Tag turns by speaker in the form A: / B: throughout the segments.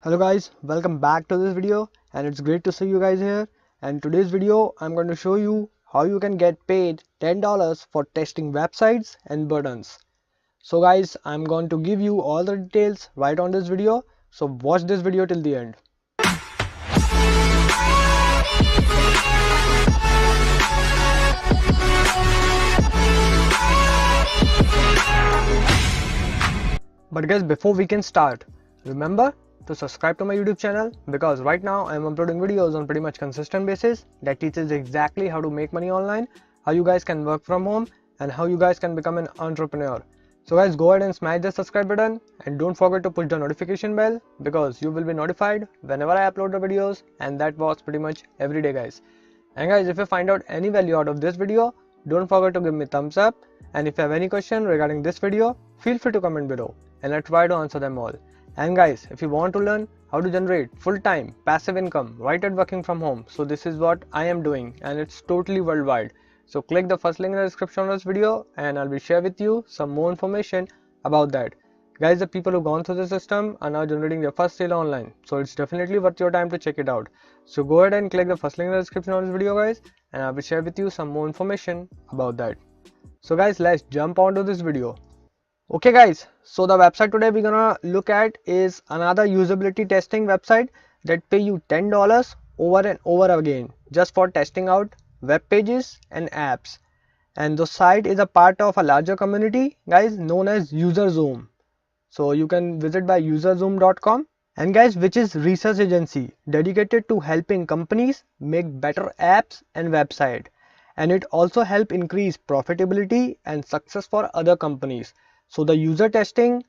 A: Hello guys, welcome back to this video and it's great to see you guys here. And today's video I'm going to show you how you can get paid $10 for testing websites and buttons. So guys, I'm going to give you all the details right on this video, so watch this video till the end. But guys, before we can start, remember to subscribe to my YouTube channel, because right now I am uploading videos on pretty much consistent basis that teaches exactly how to make money online, how you guys can work from home, and how you guys can become an entrepreneur. So guys, go ahead and smash the subscribe button and don't forget to push the notification bell, because you will be notified whenever I upload the videos, and that was pretty much every day guys. And guys, if you find out any value out of this video, don't forget to give me thumbs up, and if you have any question regarding this video, feel free to comment below and I'll try to answer them all. And guys, if you want to learn how to generate full-time passive income right at working from home, so this is what I am doing and it's totally worldwide. So click the first link in the description of this video and I'll be share with you some more information about that. Guys, the people who've gone through the system are now generating their first sale online, so it's definitely worth your time to check it out. So go ahead and click the first link in the description of this video guys, and I will share with you some more information about that. So guys, let's jump onto this video. Okay guys, so the website today we're gonna look at is another usability testing website that pay you $10 over and over again just for testing out web pages and apps. And the site is a part of a larger community guys known as UserZoom. So you can visit by userzoom.com, and guys, which is research agency dedicated to helping companies make better apps and website, and it also help increase profitability and success for other companies. So the user testing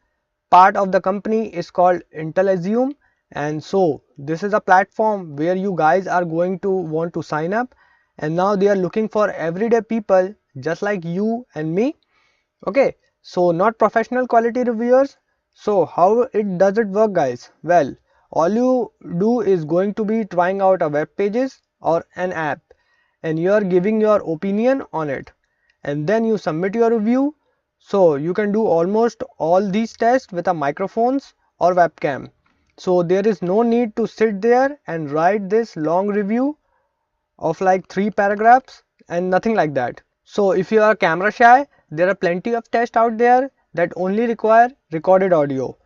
A: part of the company is called Intellizium, and so this is a platform where you guys are going to want to sign up, and now they are looking for everyday people just like you and me. Okay, so not professional quality reviewers. So how does it work guys? Well, all you do is going to be trying out a web pages or an app, and you are giving your opinion on it, and then you submit your review. So you can do almost all these tests with a microphones or webcam. So there is no need to sit there and write this long review of like 3 paragraphs and nothing like that. So if you are camera shy, there are plenty of tests out there that only require recorded audio.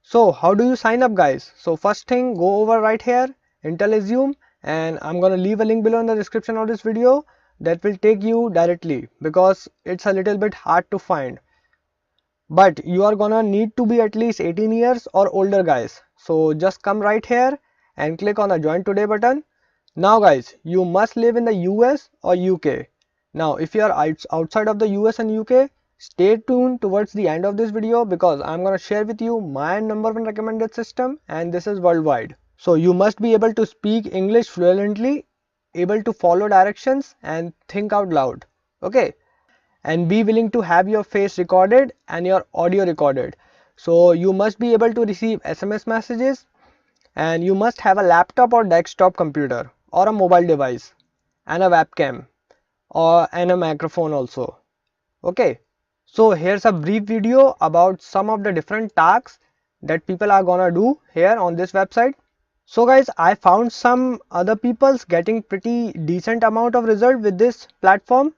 A: So how do you sign up guys? So first thing, go over right here, Intellizium, and I'm gonna leave a link below in the description of this video that will take you directly, because it's a little bit hard to find. But you are gonna need to be at least 18 years or older guys. So just come right here and click on the join today button. Now guys, you must live in the US or UK. Now if you are outside of the US and UK, stay tuned towards the end of this video, because I'm gonna share with you my #1 recommended system, and this is worldwide. So you must be able to speak English fluently, able to follow directions and think out loud. Okay, and be willing to have your face recorded and your audio recorded. So you must be able to receive SMS messages, and you must have a laptop or desktop computer or a mobile device and a webcam and a microphone also. Okay, so here's a brief video about some of the different tasks that people are gonna do here on this website. So guys, I found some other people's getting pretty decent amount of result with this platform.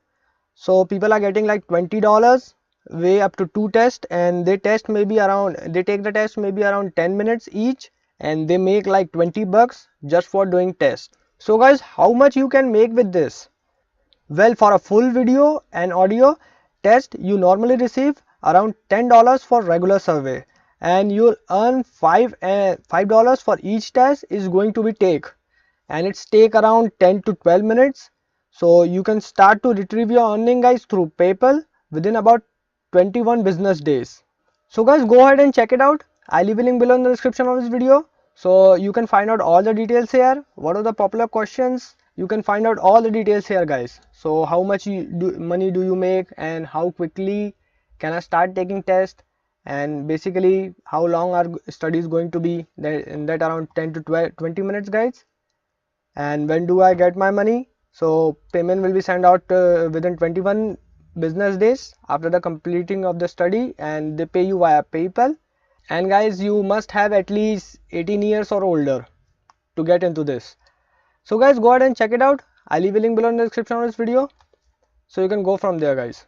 A: So people are getting like $20 way up to 2 tests, and they take the test maybe around 10 minutes each, and they make like $20 just for doing tests. So guys, how much you can make with this? Well, for a full video and audio test, you normally receive around $10 for regular survey, and you'll earn $5 for each test is going to be take, and it's take around 10 to 12 minutes. So you can start to retrieve your earning guys through PayPal within about 21 business days. So guys, go ahead and check it out. I'll leave a link below in the description of this video, so you can find out all the details here. What are the popular questions? You can find out all the details here guys. So how much money do you make, and how quickly can I start taking tests, and basically how long are studies going to be, that around 10 to 20 minutes guys. And when do I get my money? So payment will be sent out within 21 business days after the completing of the study, and they pay you via PayPal. And guys, you must have at least 18 years or older to get into this. So guys, go ahead and check it out. I'll leave a link below in the description of this video, so you can go from there guys.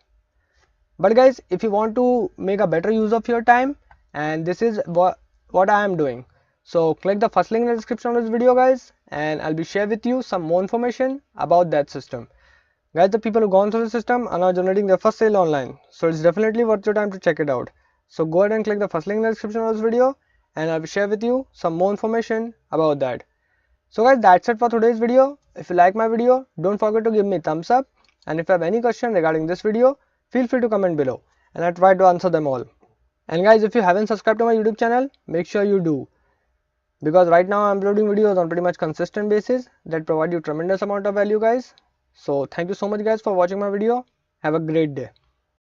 A: But guys, if you want to make a better use of your time, and this is what I am doing, so click the first link in the description of this video guys, and I'll be sharing with you some more information about that system. Guys, the people who gone through the system are now generating their first sale online, so it's definitely worth your time to check it out. So go ahead and click the first link in the description of this video, and I'll be sharing with you some more information about that. So guys, that's it for today's video. If you like my video, don't forget to give me a thumbs up, and if you have any question regarding this video, feel free to comment below and I'll try to answer them all. And guys, if you haven't subscribed to my YouTube channel, make sure you do, because right now I'm uploading videos on pretty much consistent basis that provide you tremendous amount of value guys. So thank you so much guys for watching my video. Have a great day.